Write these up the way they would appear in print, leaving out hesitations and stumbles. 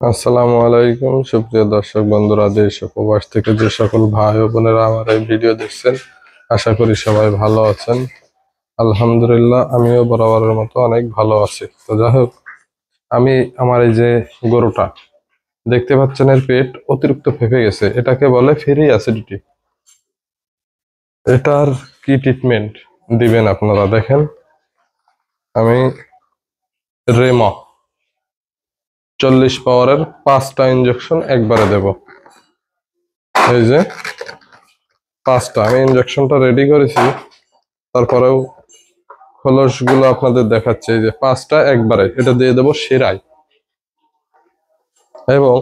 আসসালামু আলাইকুম সুপ্রিয় দর্শক বন্ধুরা, দেশ ও প্রবাস থেকে যে সকল ভাই ও বোনেরা আমার এই ভিডিও দেখছেন, আশা করি সবাই ভালো আছেন। আলহামদুলিল্লাহ, আমিও বরাবরের মতো অনেক ভালো আছি। তো যাই হোক, আমি আমার এই যে গরুটা দেখতে পাচ্ছেন, এর পেট অতিরিক্ত ফেঁপে গেছে। এটাকে বলে ফেরি অ্যাসিডিটি। এটার কি ট্রিটমেন্ট দিবেন আপনারা দেখেন। আমি রেমা 40 পাওয়ারের 5টা ইঞ্জেকশন একবারে দেব। এই যে 5টা আমি ইঞ্জেকশনটা রেডি করেছি, তারপরেও খোলস গুলো আপনাদের দেখাচ্ছে। এই যে 5টা একবারে এটা দিয়ে দেবো শিরায়। এবং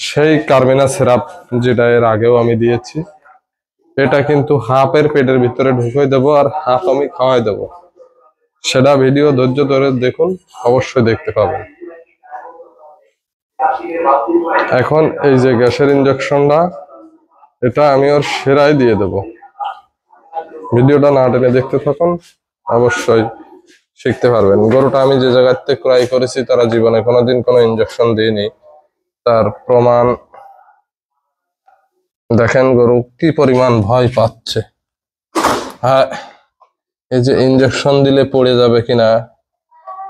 সেই কার্মিনা সিরাপ যেটা এর আগেও আমি দিয়েছি, এটা কিন্তু হাফের পেটের ভিতরে ঢুকিয়ে দেবো আর হাফ আমি খাওয়াই দেবো। সেটা ভিডিও ধৈর্য ধরে দেখুন, অবশ্যই দেখতে পাবেন। এখন এই যে গ্যাসের ইঞ্জেকশনটা, এটা আমি ওর শিরায় দিয়ে দেবো। ভিডিওটা না টেনে দেখতে থাকুন, অবশ্যই শিখতে পারবেন। গরুটা আমি যে জায়গার থেকে ক্রয় করেছি, তারা জীবনে কোনোদিন কোনো ইনজেকশন দিইনি, তার প্রমাণ দেখেন। গরু কি পরিমাণ ভয় পাচ্ছে। হ্যাঁ, এই যে ইনজেকশন দিলে পড়ে যাবে কিনা,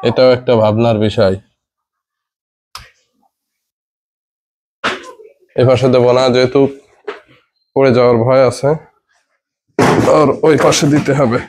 এটাও একটা ভাবনার বিষয়। এ পাশে দেবো না, যেহেতু পড়ে যাওয়ার ভয় আছে, আর ওই পাশে দিতে হবে।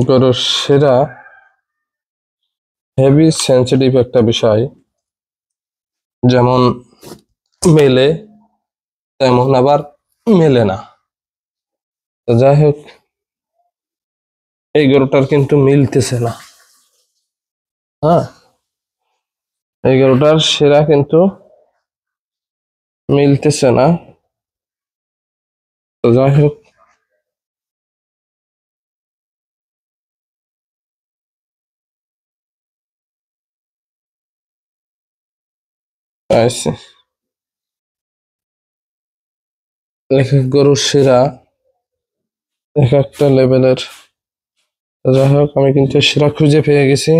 গরুর শিরা হেভি সেন্সিটিভ একটা বিষয়। যেমন মেলে, তেমন আবার মেলে না। তো যাই হোক, এই গরুটার কিন্তু মিলতেছে না। হ্যাঁ, এই গরুটার শিরা কিন্তু মিলতেছে না। তো যাই হোক, আচ্ছা, এক এক গরুর শিরা এক একটা লেভেলের। তো যাই হোক, আমি কিন্তু শিরা খুঁজে পেয়ে গেছি।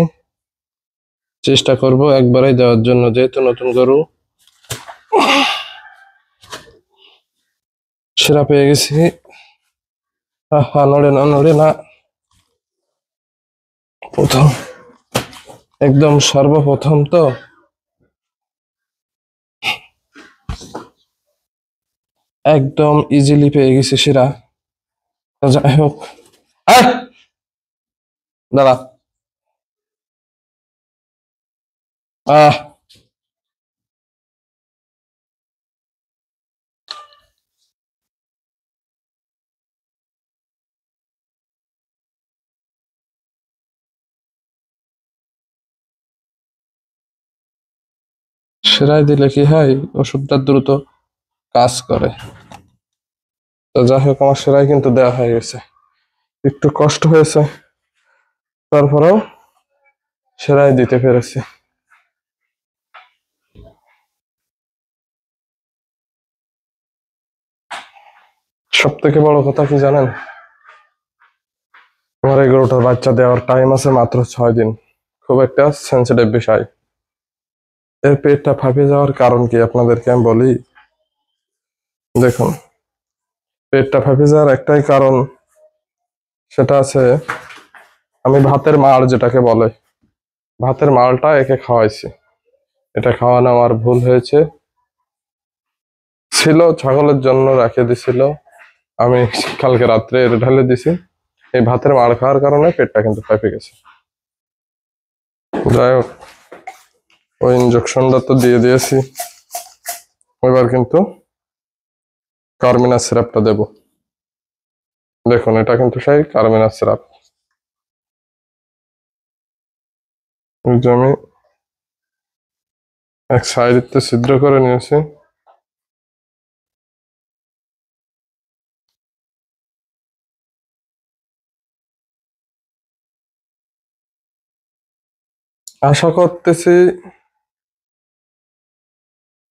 চেষ্টা করব একবারই দেওয়ার জন্য, যেহেতু নতুন গরু। শিরা পেয়ে গেছি। আহা, নড়ে না, নড়ে না। প্রথম, একদম সর্বপ্রথম তো একদম ইজিলি পেয়ে গেছি শিরা। তো যাই হোক, আহ! দাঁড়া। আহ, শিরায় দিলে কি হয়, ওষুধটা দ্রুত কাজ করে। তো যাই হোক, আমার শিরায় কিন্তু দেওয়া হয়ে গেছে। একটু কষ্ট হয়েছে, তারপরেও সেরাই দিতে পেরেছি। সব থেকে বড় কথা কি জানেন, আমার এই গরুটার বাচ্চা দেওয়ার টাইম আছে মাত্র 6 দিন। খুব একটা সেন্সিটিভ বিষয়। এর পেটটা ফাঁপে যাওয়ার কারণ কি আপনাদেরকে আমি বলি। দেখুন, পেটটা ফাঁপে যাওয়ার একটাই কারণ, সেটা আছে আমি ভাতের মাড় যেটাকে বলে, ভাতের মাড়টা একে খাওয়াইছি। এটা খাওয়ানো আমার ভুল হয়েছে। ছিল ছাগলের জন্য রেখে দিছিল, আমি কালকে রাত্রে এটা ঢেলে দিছি। এই ভাতের মাড় খাওয়ার কারণে পেটটা কিন্তু ফেঁপে গেছে। যাই হোক, ওই ইঞ্জেকশনটা তো দিয়ে দিয়েছি, এবার কিন্তু কার্মিনা সিরাপটা দেব। দেখুন, এটা কিন্তু সেই কার্মিনা সিরাপ। এই যে আমি এক সাইডে ছিদ্র করে নিয়েছি। আশা করতেছি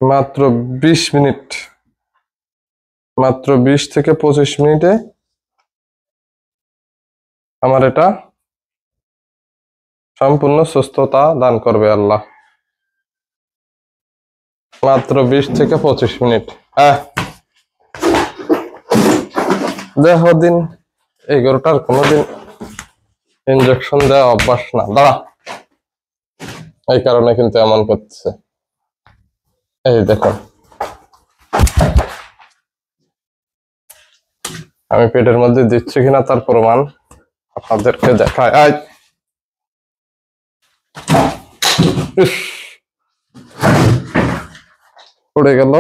মাত্র 20 মিনিট, মাত্র 20 থেকে 25 মিনিটে আমার এটা সম্পূর্ণ সুস্থতা দান করবে আল্লাহ। মাত্র 20 থেকে 25 মিনিট। দেহ দিন 11টার কোনোদিন ইনজেকশন দেওয়া অভ্যাস না, দাঁড়া, এই কারণে কিন্তু এমন করছে। এই দেখো, আমি পেটের মধ্যে দিচ্ছি কিনা তার প্রমাণ আপনাদেরকে দেখায়। পড়ে গেল,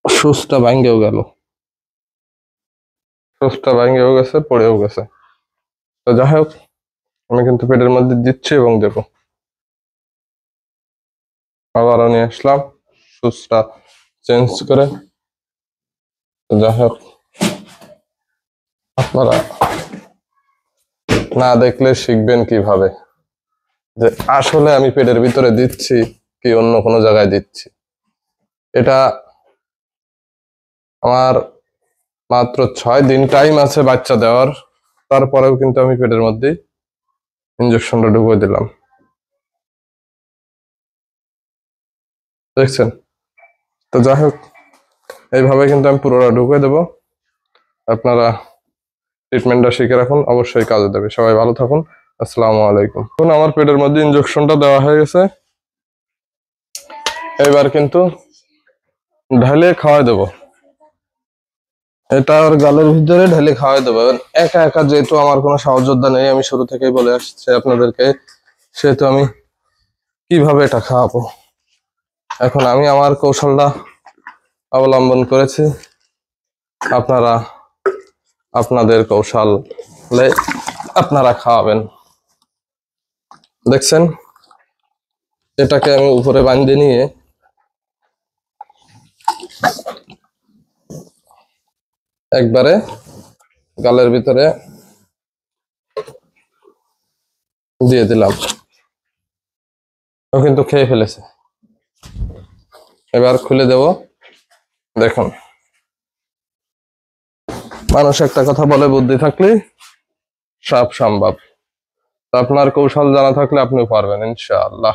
সুচটা ভাঙ্গেও গেল, সুচটা ভাঙ্গেও গেছে, পড়েও গেছে। তো যাই হোক, আমি কিন্তু পেটের মধ্যে দিচ্ছি এবং দেবো। আবারও নিয়ে আসলাম সুচটা চেঞ্জ করে। যাই হোক, আপনারা না দেখলে শিখবেন কিভাবে যে আসলে আমি পেটের ভিতরে দিচ্ছি কি অন্য কোনো জায়গায় দিচ্ছি। এটা আমার মাত্র 6 দিন টাইম আছে বাচ্চা দেওয়ার, তারপরেও কিন্তু আমি পেটের মধ্যে ইনজেকশনটা ঢুকিয়ে দিলাম, দেখছেন? তো যাই হোক, এইভাবে কিন্তু আমি পুরোটা ঢুকিয়ে দেবো। আপনারা ট্রিটমেন্টটা শিখে রাখুন, অবশ্যই কাজে দেবে। সবাই ভালো থাকুন, আসসালামু আলাইকুম। এখন আমার পেটের মধ্যে ইনজেকশনটা দেওয়া হয়ে গেছে, এবার কিন্তু ঢালে খাওয়াই দেবো। এটা ওর গালের ভিতরে ঢেলে খাওয়াই দেবো। একা একা যেহেতু আমার কোনো সহযোদ্ধা নেই, আমি শুরু থেকেই বলে আসছি আপনাদেরকে, সেহেতু আমি কিভাবে এটা খাওয়াবো। এখন আমি আমার কৌশলটা অবলম্বন করেছি, আপনারা আপনাদের কৌশলে আপনারা খাওয়াবেন। দেখছেন, এটাকে আমি উপরে বাঁধিয়ে নিয়ে একবারে গালের ভিতরে দিয়ে দিলাম। ও কিন্তু খেয়ে ফেলেছে। এবার খুলে দেব। দেখুন, মানুষ একটা কথা বলে, বুদ্ধি থাকলে সব সম্ভব। আপনার কৌশল জানা থাকলে আপনিও পারবেন ইনশাআল্লাহ।